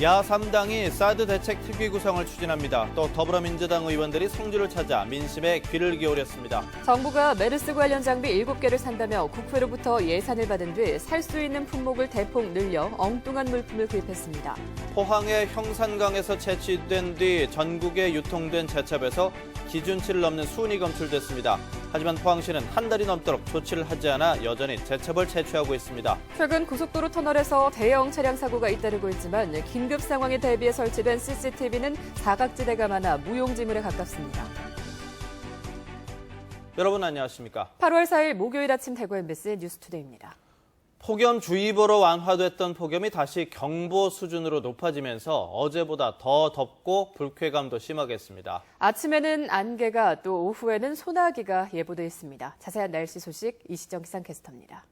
야3당이 사드 대책 특위 구성을 추진합니다. 또 더불어민주당 의원들이 성주를 찾아 민심에 귀를 기울였습니다. 정부가 메르스 관련 장비 7개를 산다며 국회로부터 예산을 받은 뒤 살 수 있는 품목을 대폭 늘려 엉뚱한 물품을 구입했습니다. 포항의 형산강에서 채취된 뒤 전국에 유통된 제첩에서 기준치를 넘는 순이 검출됐습니다. 하지만 포항시는 한 달이 넘도록 조치를 하지 않아 여전히 제첩을 채취하고 있습니다. 최근 고속도로 터널에서 대형 차량 사고가 잇따르고 있지만 긴급 상황에 대비해 설치된 CCTV는 사각지대가 많아 무용지물에 가깝습니다. 여러분 안녕하십니까? 8월 4일 목요일 아침 대구 MBC 뉴스투데이입니다. 폭염주의보로 완화됐던 폭염이 다시 경보 수준으로 높아지면서 어제보다 더 덥고 불쾌감도 심하겠습니다. 아침에는 안개가 또 오후에는 소나기가 예보돼 있습니다. 자세한 날씨 소식 이시정 기상캐스터입니다.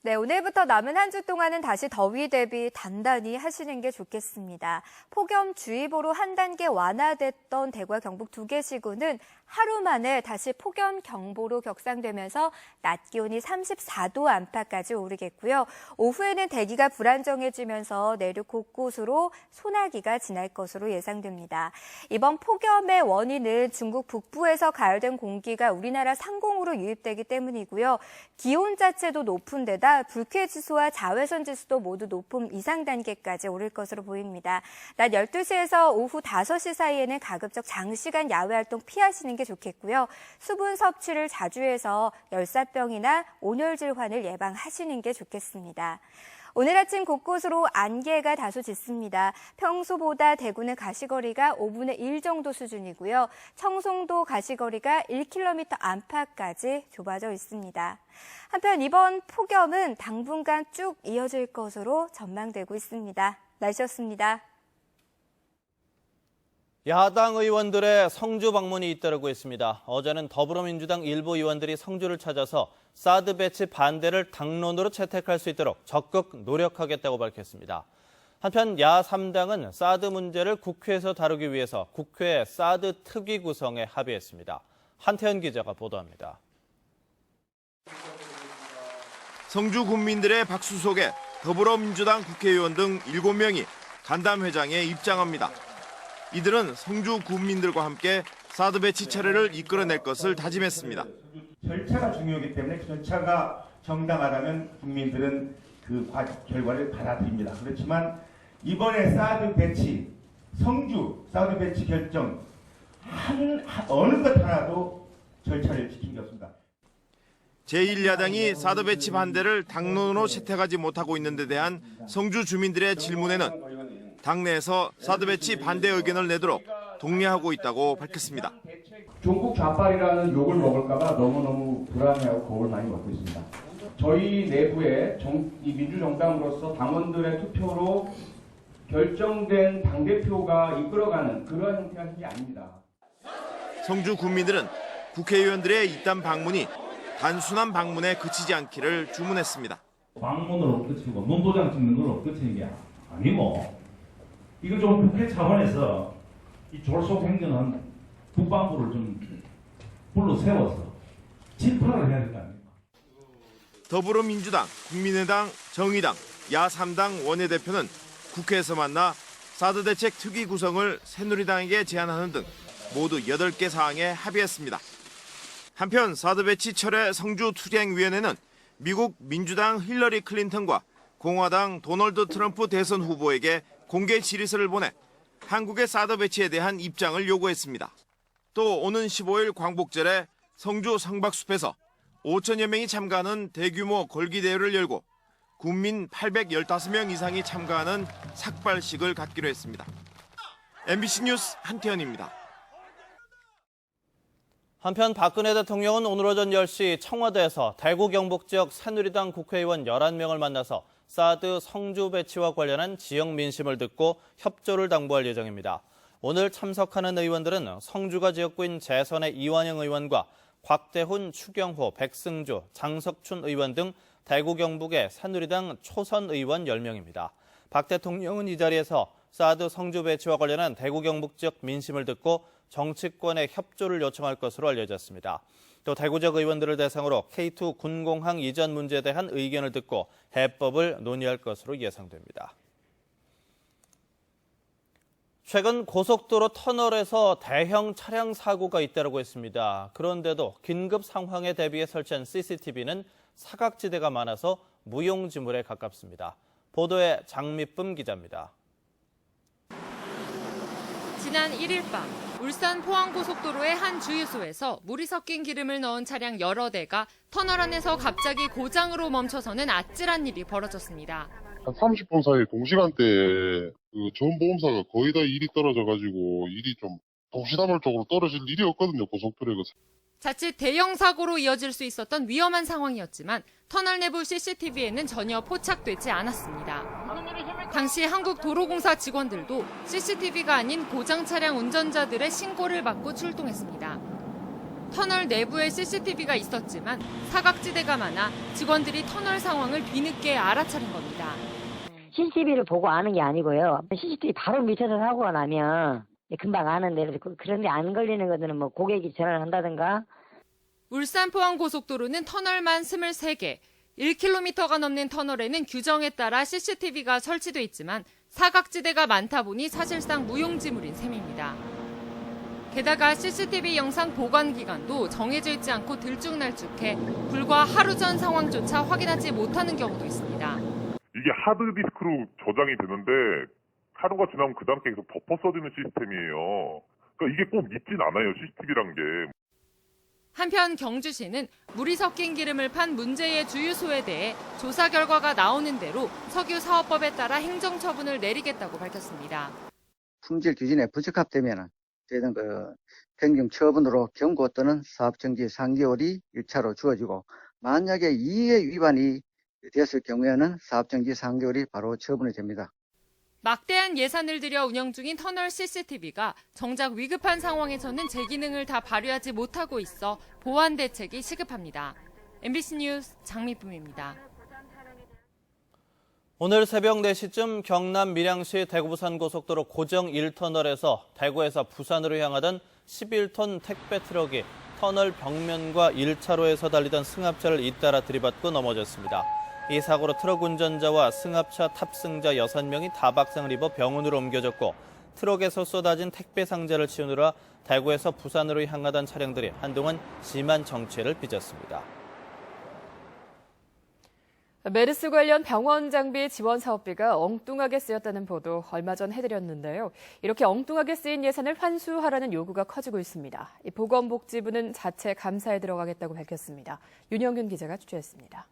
네, 오늘부터 남은 한 주 동안은 다시 더위 대비 단단히 하시는 게 좋겠습니다. 폭염주의보로 한 단계 완화됐던 대구와 경북 2개 시군은 하루 만에 다시 폭염경보로 격상되면서 낮 기온이 34도 안팎까지 오르겠고요. 오후에는 대기가 불안정해지면서 내륙 곳곳으로 소나기가 지날 것으로 예상됩니다. 이번 폭염의 원인은 중국 북부에서 가열된 공기가 우리나라 상공으로 유입되기 때문이고요. 기온 자체도 높은 데다 불쾌지수와 자외선 지수도 모두 높음 이상 단계까지 오를 것으로 보입니다. 낮 12시에서 오후 5시 사이에는 가급적 장시간 야외 활동 피하시는 게 좋겠고요. 수분 섭취를 자주 해서 열사병이나 온열 질환을 예방하시는 게 좋겠습니다. 오늘 아침 곳곳으로 안개가 다소 짙습니다. 평소보다 대구는 가시거리가 5분의 1 정도 수준이고요. 청송도 가시거리가 1km 안팎까지 좁아져 있습니다. 한편 이번 폭염은 당분간 쭉 이어질 것으로 전망되고 있습니다. 날씨였습니다. 야당 의원들의 성주 방문이 잇따르고 있습니다. 어제는 더불어민주당 일부 의원들이 성주를 찾아서 사드 배치 반대를 당론으로 채택할 수 있도록 적극 노력하겠다고 밝혔습니다. 한편 야3당은 사드 문제를 국회에서 다루기 위해서 국회 사드 특위 구성에 합의했습니다. 한태현 기자가 보도합니다. 성주 군민들의 박수 속에 더불어민주당 국회의원 등 7명이 간담회장에 입장합니다. 이들은 성주 군민들과 함께 사드 배치 차례를 이끌어낼 것을 다짐했습니다. 절차가 중요하기 때문에 절차가 정당하다면 국민들은 그 결과를 받아들입니다. 그렇지만 이번에 사드 배치, 성주 사드 배치 결정 어느 것 하나도 절차를 지킨 게 없습니다. 제1야당이 사드 배치 반대를 당론으로 채택하지 못하고 있는 데 대한 성주 주민들의 질문에는 당내에서 사드 배치 반대 의견을 내도록 독려하고 있다고 밝혔습니다. 종북 좌빨이라는 욕을 먹을까봐 너무너무 불안해하고 겁을 많이 먹고 있습니다. 저희 내부에 이 민주정당으로서 당원들의 투표로 결정된 당대표가 이끌어가는 그런 형태가 게 아닙니다. 성주 군민들은 국회의원들의 이딴 방문이 단순한 방문에 그치지 않기를 주문했습니다. 방문으로 끝이고 눈도장 찍는 걸로 끝이는 게 아니고 이거 좀 국회 차원에서 이 졸속 행정한 국방부를 좀 불러 세워서 집행을 해야 될 거 아닙니까? 더불어민주당, 국민의당, 정의당, 야3당 원내대표는 국회에서 만나 사드 대책 특위 구성을 새누리당에게 제안하는 등 모두 8개 사항에 합의했습니다. 한편 사드 배치 철회 성주 투쟁위원회는 미국 민주당 힐러리 클린턴과 공화당 도널드 트럼프 대선 후보에게 공개 질의서를 보내 한국의 사드 배치에 대한 입장을 요구했습니다. 또 오는 15일 광복절에 성주 성박숲에서 5천여 명이 참가하는 대규모 걸기대회를 열고 군민 815명 이상이 참가하는 삭발식을 갖기로 했습니다. MBC 뉴스 한태현입니다. 한편 박근혜 대통령은 오늘 오전 10시 청와대에서 대구 경북 지역 새누리당 국회의원 11명을 만나서 사드 성주 배치와 관련한 지역 민심을 듣고 협조를 당부할 예정입니다. 오늘 참석하는 의원들은 성주가 지역구인 재선의 이완영 의원과 곽대훈, 추경호, 백승주, 장석춘 의원 등 대구 경북의 새누리당 초선 의원 10명입니다. 박 대통령은 이 자리에서 사드 성주 배치와 관련한 대구 경북 지역 민심을 듣고 정치권의 협조를 요청할 것으로 알려졌습니다. 또 대구 지역 의원들을 대상으로 K2 군공항 이전 문제에 대한 의견을 듣고 해법을 논의할 것으로 예상됩니다. 최근 고속도로 터널에서 대형 차량 사고가 잇따르고 있습니다. 그런데도 긴급 상황에 대비해 설치한 CCTV는 사각지대가 많아서 무용지물에 가깝습니다. 보도에 장미쁨 기자입니다. 지난 1일 밤 울산 포항고속도로의 한 주유소에서 물이 섞인 기름을 넣은 차량 여러 대가 터널 안에서 갑자기 고장으로 멈춰서는 아찔한 일이 벌어졌습니다. 한 30분 사이 동시간대에 전 보험사가 거의 다 일이 떨어져가지고 일이 좀 동시다발적으로 떨어질 일이 없거든요, 고속도로에. 자칫 대형 사고로 이어질 수 있었던 위험한 상황이었지만 터널 내부 CCTV에는 전혀 포착되지 않았습니다. 당시 한국도로공사 직원들도 CCTV가 아닌 고장 차량 운전자들의 신고를 받고 출동했습니다. 터널 내부에 CCTV가 있었지만 사각지대가 많아 직원들이 터널 상황을 뒤늦게 알아차린 겁니다. CCTV를 보고 아는 게 아니고요. CCTV 바로 밑에서 사고가 나면 금방 아는데 그런데 안 걸리는 것들은 뭐 고객이 전화를 한다든가. 울산 포항고속도로는 터널만 23개, 1km가 넘는 터널에는 규정에 따라 CCTV가 설치돼 있지만 사각지대가 많다 보니 사실상 무용지물인 셈입니다. 게다가 CCTV 영상 보관 기간도 정해져 있지 않고 들쭉날쭉해 불과 하루 전 상황조차 확인하지 못하는 경우도 있습니다. 이게 하드디스크로 저장이 되는데 하루가 지나면 그 다음 게 계속 덮어 써지는 시스템이에요. 그러니까 이게 꼭 있진 않아요, CCTV란 게. 한편 경주시는 물이 섞인 기름을 판 문제의 주유소에 대해 조사 결과가 나오는 대로 석유사업법에 따라 행정처분을 내리겠다고 밝혔습니다. 품질 규정에 부적합되면 저희는 변경 처분으로 경고 또는 사업정지 3개월이 1차로 주어지고 만약에 이에 위반이 되었을 경우에는 사업정지 3개월이 바로 처분이 됩니다. 막대한 예산을 들여 운영 중인 터널 CCTV가 정작 위급한 상황에서는 제 기능을 다 발휘하지 못하고 있어 보완 대책이 시급합니다. MBC 뉴스 장미쁨입니다. 오늘 새벽 4시쯤 경남 밀양시 대구부산고속도로 고정 1터널에서 대구에서 부산으로 향하던 11톤 택배 트럭이 터널 벽면과 1차로에서 달리던 승합차를 잇따라 들이받고 넘어졌습니다. 이 사고로 트럭 운전자와 승합차 탑승자 6명이 다박상을 입어 병원으로 옮겨졌고 트럭에서 쏟아진 택배 상자를 치우느라 대구에서 부산으로 향하던 차량들이 한동안 심한 정체를 빚었습니다. 메르스 관련 병원 장비 지원 사업비가 엉뚱하게 쓰였다는 보도 얼마 전 해드렸는데요. 이렇게 엉뚱하게 쓰인 예산을 환수하라는 요구가 커지고 있습니다. 보건복지부는 자체 감사에 들어가겠다고 밝혔습니다. 윤영균 기자가 취재했습니다.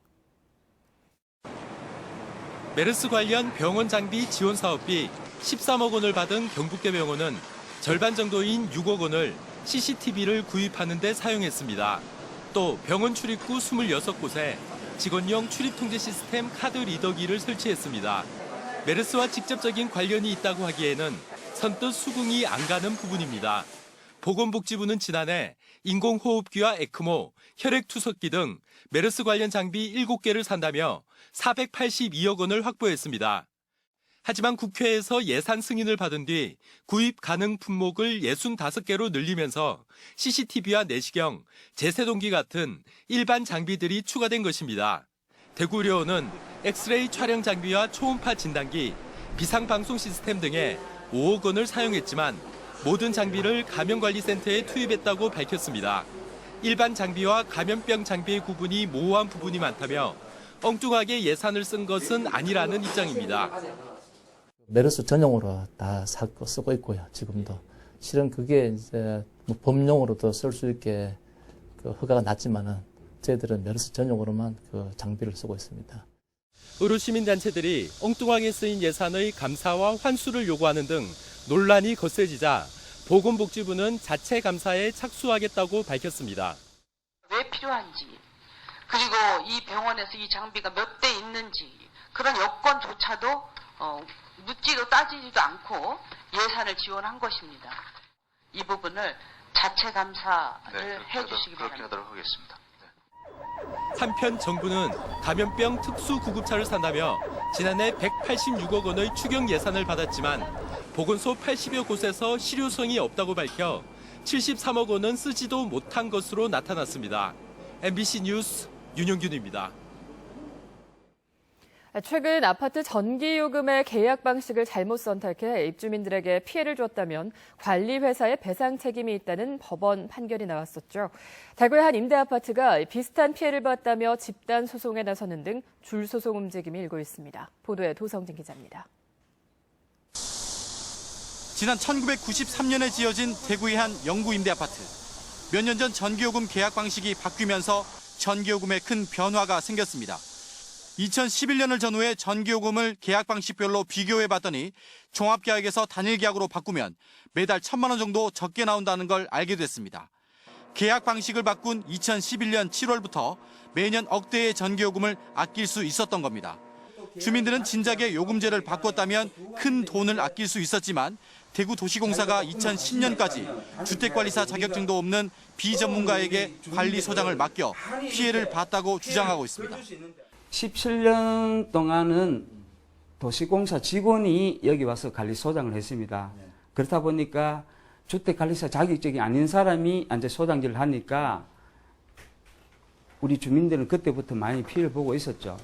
메르스 관련 병원 장비 지원 사업비 13억 원을 받은 경북대병원은 절반 정도인 6억 원을 CCTV를 구입하는 데 사용했습니다. 또 병원 출입구 26곳에 직원용 출입통제 시스템 카드 리더기를 설치했습니다. 메르스와 직접적인 관련이 있다고 하기에는 선뜻 수긍이 안 가는 부분입니다. 보건복지부는 지난해 인공호흡기와 에크모, 혈액투석기 등 메르스 관련 장비 7개를 산다며 482억 원을 확보했습니다. 하지만 국회에서 예산 승인을 받은 뒤 구입 가능 품목을 65개로 늘리면서 CCTV와 내시경, 제세동기 같은 일반 장비들이 추가된 것입니다. 대구의료원은 엑스레이 촬영 장비와 초음파 진단기, 비상방송 시스템 등에 5억 원을 사용했지만 모든 장비를 감염관리센터에 투입했다고 밝혔습니다. 일반 장비와 감염병 장비의 구분이 모호한 부분이 많다며 엉뚱하게 예산을 쓴 것은 아니라는 입장입니다. 메르스 전용으로 다 쓰고 있고요, 지금도. 실은 그게 이제 범용으로도 쓸 수 있게 허가가 났지만은 저희들은 메르스 전용으로만 장비를 쓰고 있습니다. 의료시민단체들이 엉뚱하게 쓰인 예산의 감사와 환수를 요구하는 등 논란이 거세지자 보건복지부는 자체 감사에 착수하겠다고 밝혔습니다. 왜 필요한지, 그리고 이 병원에서 이 장비가 몇 대 있는지 그런 여건조차도 묻지도 따지지도 않고 예산을 지원한 것입니다. 이 부분을 자체 감사를 해주시기 바랍니다. 그렇게 하도록 하겠습니다. 한편 정부는 감염병 특수구급차를 산다며 지난해 186억 원의 추경 예산을 받았지만 보건소 80여 곳에서 실효성이 없다고 밝혀 73억 원은 쓰지도 못한 것으로 나타났습니다. MBC 뉴스 윤영균입니다. 최근 아파트 전기요금의 계약 방식을 잘못 선택해 입주민들에게 피해를 줬다면 관리회사의 배상 책임이 있다는 법원 판결이 나왔었죠. 대구의 한 임대아파트가 비슷한 피해를 봤다며 집단 소송에 나서는 등 줄소송 움직임이 일고 있습니다. 보도에 도성진 기자입니다. 지난 1993년에 지어진 대구의 한 영구 임대아파트. 몇 년 전 전기요금 계약 방식이 바뀌면서 전기요금에 큰 변화가 생겼습니다. 2011년을 전후해 전기요금을 계약 방식별로 비교해봤더니 종합계약에서 단일계약으로 바꾸면 매달 1,000만 원 정도 적게 나온다는 걸 알게 됐습니다. 계약 방식을 바꾼 2011년 7월부터 매년 억대의 전기요금을 아낄 수 있었던 겁니다. 주민들은 진작에 요금제를 바꿨다면 큰 돈을 아낄 수 있었지만 대구도시공사가 2010년까지 주택관리사 자격증도 없는 비전문가에게 관리소장을 맡겨 피해를 봤다고 주장하고 있습니다. 17년 동안은 도시공사 직원이 여기 와서 관리소장을 했습니다. 그렇다 보니까 주택관리사 자격증이 아닌 사람이 이제 소장질을 하니까 우리 주민들은 그때부터 많이 피해를 보고 있었죠.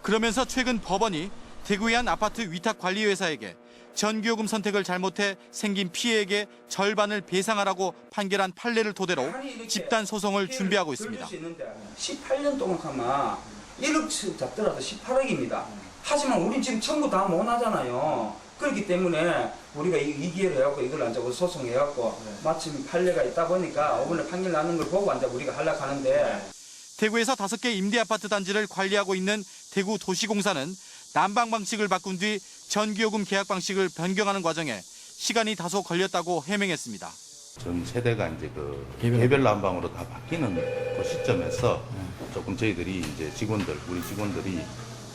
그러면서 최근 법원이 대구의 한 아파트 위탁관리회사에게 전기요금 선택을 잘못해 생긴 피해액의 절반을 배상하라고 판결한 판례를 토대로 집단 소송을 준비하고 있습니다. 18년 동안 하면 1억 잡더라도 18억입니다. 하지만 우리 지금 전부 다 못하잖아요. 그렇기 때문에 우리가 이 기회를 해갖고 이걸 앉아서 소송해갖고 마침 판례가 있다 보니까 이번에 판결 나는 걸 보고 앉아 우리가 하려고 하는데. 대구에서 5개 임대아파트 단지를 관리하고 있는 대구도시공사는 난방 방식을 바꾼 뒤 전기요금 계약 방식을 변경하는 과정에 시간이 다소 걸렸다고 해명했습니다. 전 세대가 이제 개별 난방으로 다 바뀌는 그 시점에서 조금 저희들이 이제 우리 직원들이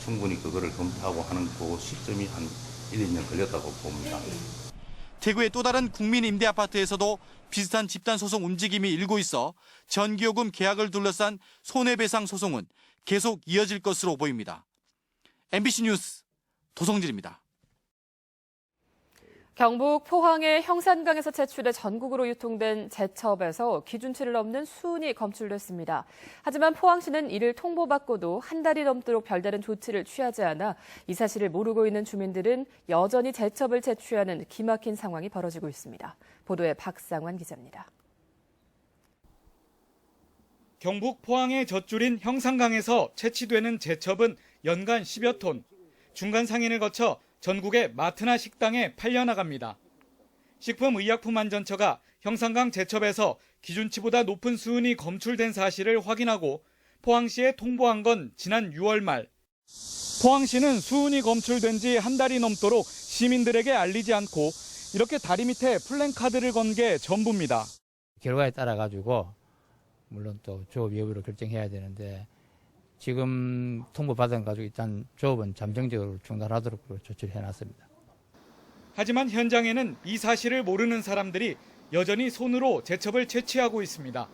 충분히 그거를 검토하고 하는 그 시점이 한 1, 2년 걸렸다고 봅니다. 대구의 또 다른 국민 임대아파트에서도 비슷한 집단 소송 움직임이 일고 있어 전기요금 계약을 둘러싼 손해배상 소송은 계속 이어질 것으로 보입니다. MBC 뉴스 도성진입니다. 경북 포항의 형산강에서 채취돼 전국으로 유통된 제첩에서 기준치를 넘는 수은이 검출됐습니다. 하지만 포항시는 이를 통보받고도 한 달이 넘도록 별다른 조치를 취하지 않아 이 사실을 모르고 있는 주민들은 여전히 제첩을 채취하는 기막힌 상황이 벌어지고 있습니다. 보도에 박상환 기자입니다. 경북 포항의 젖줄인 형산강에서 채취되는 제첩은 연간 10여 톤, 중간 상인을 거쳐 전국의 마트나 식당에 팔려나갑니다. 식품의약품안전처가 형산강 제첩에서 기준치보다 높은 수은이 검출된 사실을 확인하고 포항시에 통보한 건 지난 6월 말. 포항시는 수은이 검출된 지 한 달이 넘도록 시민들에게 알리지 않고 이렇게 다리 밑에 플랜카드를 건 게 전부입니다. 결과에 따라 가지고 물론 또 조업 여부를 결정해야 되는데 지금 통보받은 가지고 일단 조업은 잠정적으로 중단하도록 조치를 해놨습니다. 하지만 현장에는 이 사실을 모르는 사람들이 여전히 손으로 제첩을 채취하고 있습니다.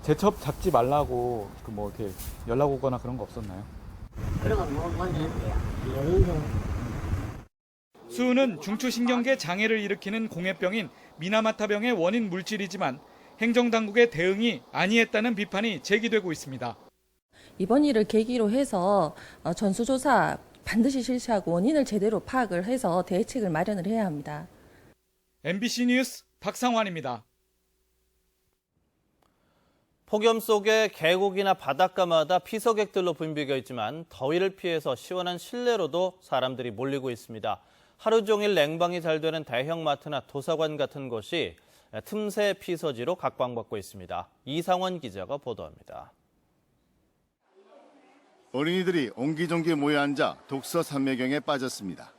제첩 잡지 말라고 이렇게 연락 오거나 그런 거 없었나요? 그런 건 못 했는데요. 수은은 중추신경계 장애를 일으키는 공해병인 미나마타병의 원인 물질이지만 행정당국의 대응이 아니했다는 비판이 제기되고 있습니다. 이번 일을 계기로 해서 전수조사 반드시 실시하고 원인을 제대로 파악을 해서 대책을 마련을 해야 합니다. MBC 뉴스 박상환입니다. 폭염 속에 계곡이나 바닷가마다 피서객들로 붐비고 있지만 더위를 피해서 시원한 실내로도 사람들이 몰리고 있습니다. 하루 종일 냉방이 잘 되는 대형마트나 도서관 같은 곳이 틈새 피서지로 각광받고 있습니다. 이상원 기자가 보도합니다. 어린이들이 옹기종기 모여 앉아 독서 삼매경에 빠졌습니다.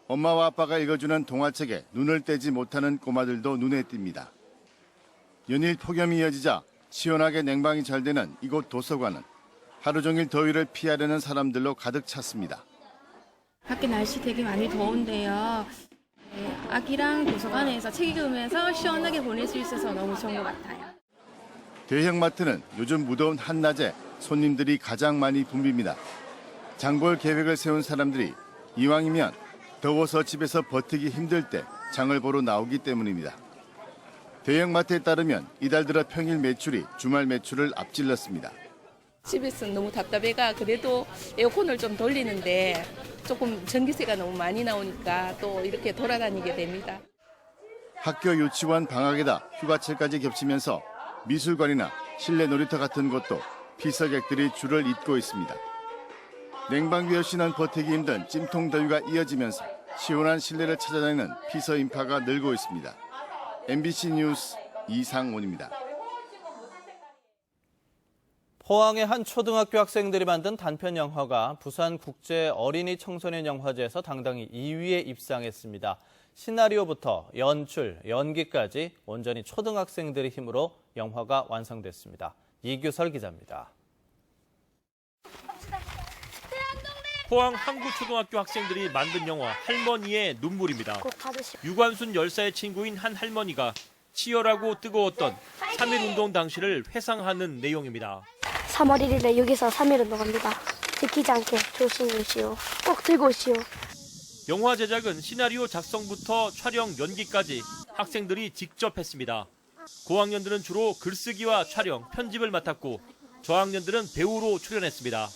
엄마와 아빠가 읽어주는 동화책에 눈을 떼지 못하는 꼬마들도 눈에 띕니다. 연일 폭염이 이어지자 시원하게 냉방이 잘 되는 이곳 도서관은 하루 종일 더위를 피하려는 사람들로 가득 찼습니다. 밖에 날씨 되게 많이 더운데요. 아기랑 도서관에서 책 읽으면서 시원하게 보낼 수 있어서 너무 좋은 것 같아요. 대형마트는 요즘 무더운 한낮에 손님들이 가장 많이 붐빕니다. 장볼 계획을 세운 사람들이 이왕이면 더워서 집에서 버티기 힘들 때 장을 보러 나오기 때문입니다. 대형마트에 따르면 이달 들어 평일 매출이 주말 매출을 앞질렀습니다. 집에서 너무 답답해가 그래도 에어컨을 좀 돌리는데 조금 전기세가 너무 많이 나오니까 또 이렇게 돌아다니게 됩니다. 학교 유치원 방학에다 휴가철까지 겹치면서 미술관이나 실내 놀이터 같은 곳도 피서객들이 줄을 잇고 있습니다. 냉방비 없이는 버티기 힘든 찜통 더위가 이어지면서 시원한 실내를 찾아다니는 피서 인파가 늘고 있습니다. MBC 뉴스 이상원입니다. 포항의 한 초등학교 학생들이 만든 단편 영화가 부산국제 어린이 청소년 영화제에서 당당히 2위에 입상했습니다. 시나리오부터 연출, 연기까지 온전히 초등학생들의 힘으로 영화가 완성됐습니다. 이규설 기자입니다. 포항 한구초등학교 학생들이 만든 영화 할머니의 눈물입니다. 유관순 열사의 친구인 한 할머니가 치열하고 뜨거웠던 3.1운동 당시를 회상하는 내용입니다. 3월 1일에 여기서 3.1운동합니다. 지키지 않게 조심하시오. 꼭 들고 오시오. 영화 제작은 시나리오 작성부터 촬영, 연기까지 학생들이 직접 했습니다. 고학년들은 주로 글쓰기와 촬영, 편집을 맡았고 저학년들은 배우로 출연했습니다.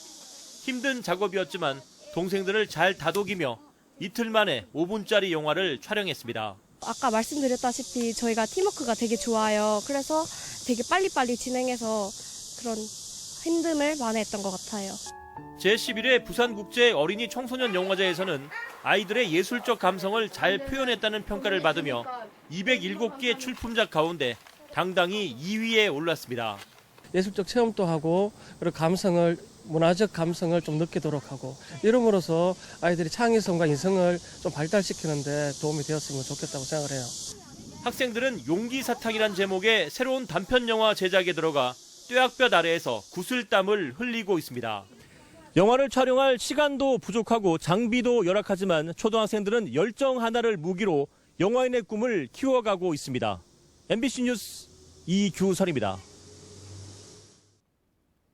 힘든 작업이었지만 동생들을 잘 다독이며 이틀 만에 5분짜리 영화를 촬영했습니다. 아까 말씀드렸다시피 저희가 팀워크가 되게 좋아요. 그래서 되게 빨리빨리 진행해서 그런 힘듦을 만회했던 것 같아요. 제11회 부산국제 어린이 청소년 영화제에서는 아이들의 예술적 감성을 잘 표현했다는 평가를 받으며 207개의 출품작 가운데 당당히 2위에 올랐습니다. 예술적 체험도 하고 그리고 감성을 문화적 감성을 좀 느끼도록 하고 이름으로써 아이들이 창의성과 인성을 좀 발달시키는 데 도움이 되었으면 좋겠다고 생각을 해요. 학생들은 용기사탕이란 제목의 새로운 단편 영화 제작에 들어가 뙤약볕 아래에서 구슬땀을 흘리고 있습니다. 영화를 촬영할 시간도 부족하고 장비도 열악하지만 초등학생들은 열정 하나를 무기로 영화인의 꿈을 키워가고 있습니다. MBC 뉴스 이규설입니다.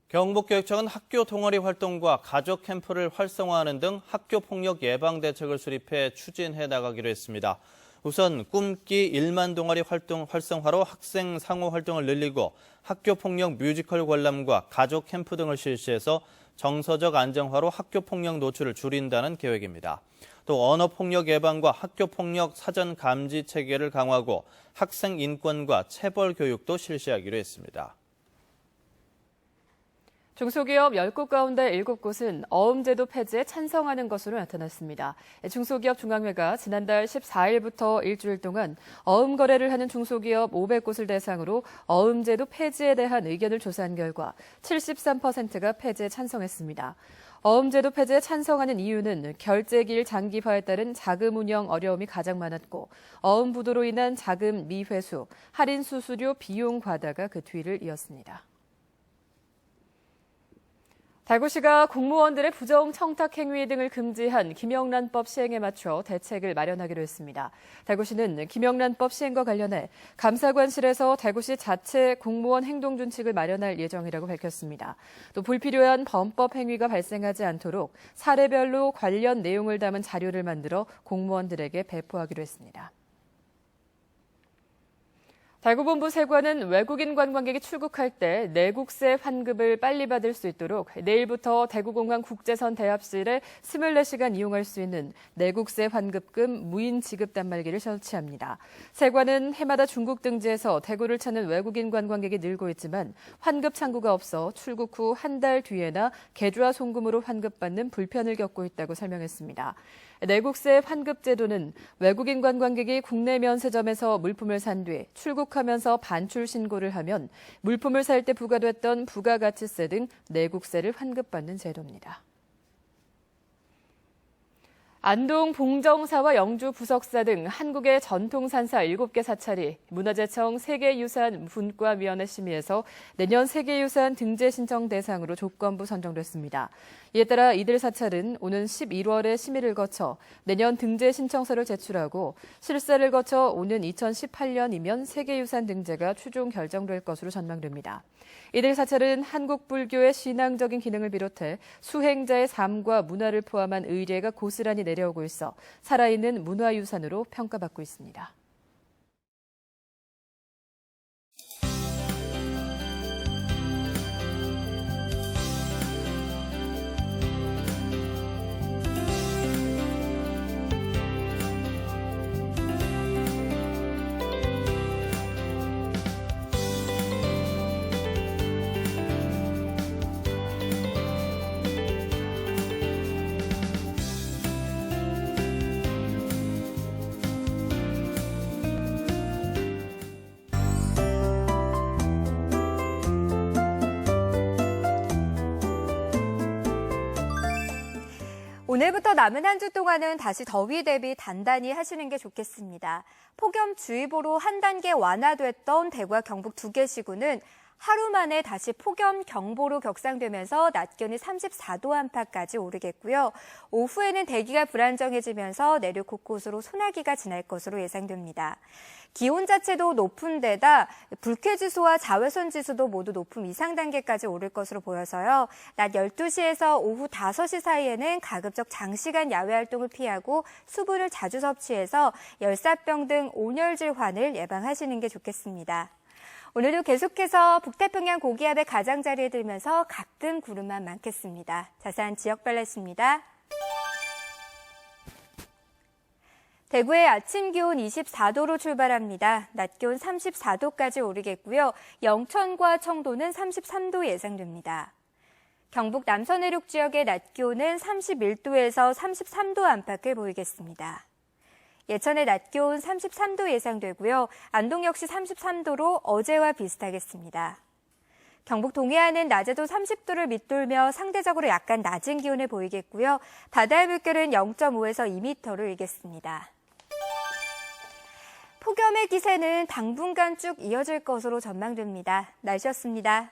경북교육청은 학교 동아리 활동과 가족 캠프를 활성화하는 등 학교 폭력 예방 대책을 수립해 추진해 나가기로 했습니다. 우선 꿈기 1만 동아리 활동 활성화로 학생 상호 활동을 늘리고 학교 폭력 뮤지컬 관람과 가족 캠프 등을 실시해서 정서적 안정화로 학교 폭력 노출을 줄인다는 계획입니다. 또 언어 폭력 예방과 학교 폭력 사전 감지 체계를 강화하고 학생 인권과 체벌 교육도 실시하기로 했습니다. 중소기업 10곳 가운데 7곳은 어음제도 폐지에 찬성하는 것으로 나타났습니다. 중소기업 중앙회가 지난달 14일부터 일주일 동안 어음 거래를 하는 중소기업 500곳을 대상으로 어음제도 폐지에 대한 의견을 조사한 결과 73%가 폐지에 찬성했습니다. 어음제도 폐지에 찬성하는 이유는 결제기일 장기화에 따른 자금 운영 어려움이 가장 많았고 어음 부도로 인한 자금 미회수, 할인 수수료 비용 과다가 그 뒤를 이었습니다. 달구시가 공무원들의 부정 청탁 행위 등을 금지한 김영란법 시행에 맞춰 대책을 마련하기로 했습니다. 달구시는 김영란법 시행과 관련해 감사관실에서 달구시 자체 공무원 행동준칙을 마련할 예정이라고 밝혔습니다. 또 불필요한 범법 행위가 발생하지 않도록 사례별로 관련 내용을 담은 자료를 만들어 공무원들에게 배포하기로 했습니다. 달구본부 세관은 외국인 관광객이 출국할 때 내국세 환급을 빨리 받을 수 있도록 내일부터 대구공항 국제선 대합실에 24시간 이용할 수 있는 내국세 환급금 무인 지급 단말기를 설치합니다. 세관은 해마다 중국 등지에서 대구를 찾는 외국인 관광객이 늘고 있지만 환급 창구가 없어 출국 후 한 달 뒤에나 계좌 송금으로 환급받는 불편을 겪고 있다고 설명했습니다. 내국세 환급 제도는 외국인 관광객이 국내 면세점에서 물품을 산 뒤 출국하면서 반출 신고를 하면 물품을 살 때 부과됐던 부가가치세 등 내국세를 환급받는 제도입니다. 안동 봉정사와 영주 부석사 등 한국의 전통산사 7개 사찰이 문화재청 세계유산 분과위원회 심의에서 내년 세계유산 등재 신청 대상으로 조건부 선정됐습니다. 이에 따라 이들 사찰은 오는 11월에 심의를 거쳐 내년 등재 신청서를 제출하고 실사를 거쳐 오는 2018년이면 세계유산 등재가 최종 결정될 것으로 전망됩니다. 이들 사찰은 한국 불교의 신앙적인 기능을 비롯해 수행자의 삶과 문화를 포함한 의례가 고스란히 내려오고 있어 살아있는 문화유산으로 평가받고 있습니다. 오늘부터 남은 한 주 동안은 다시 더위 대비 단단히 하시는 게 좋겠습니다. 폭염주의보로 한 단계 완화됐던 대구와 경북 2개 시군은 하루 만에 다시 폭염 경보로 격상되면서 낮 기온이 34도 안팎까지 오르겠고요. 오후에는 대기가 불안정해지면서 내륙 곳곳으로 소나기가 지날 것으로 예상됩니다. 기온 자체도 높은 데다 불쾌지수와 자외선지수도 모두 높음 이상 단계까지 오를 것으로 보여서요. 낮 12시에서 오후 5시 사이에는 가급적 장시간 야외 활동을 피하고 수분을 자주 섭취해서 열사병 등 온열 질환을 예방하시는 게 좋겠습니다. 오늘도 계속해서 북태평양 고기압의 가장자리에 들면서 가끔 구름만 많겠습니다. 자세한 지역별 날씨입니다. 대구의 아침 기온 24도로 출발합니다. 낮 기온 34도까지 오르겠고요. 영천과 청도는 33도 예상됩니다. 경북 남서 내륙 지역의 낮 기온은 31도에서 33도 안팎을 보이겠습니다. 예천의 낮 기온 33도 예상되고요. 안동 역시 33도로 어제와 비슷하겠습니다. 경북 동해안은 낮에도 30도를 밑돌며 상대적으로 약간 낮은 기온을 보이겠고요. 바다의 물결은 0.5에서 2m를 일겠습니다. 폭염의 기세는 당분간 쭉 이어질 것으로 전망됩니다. 날씨였습니다.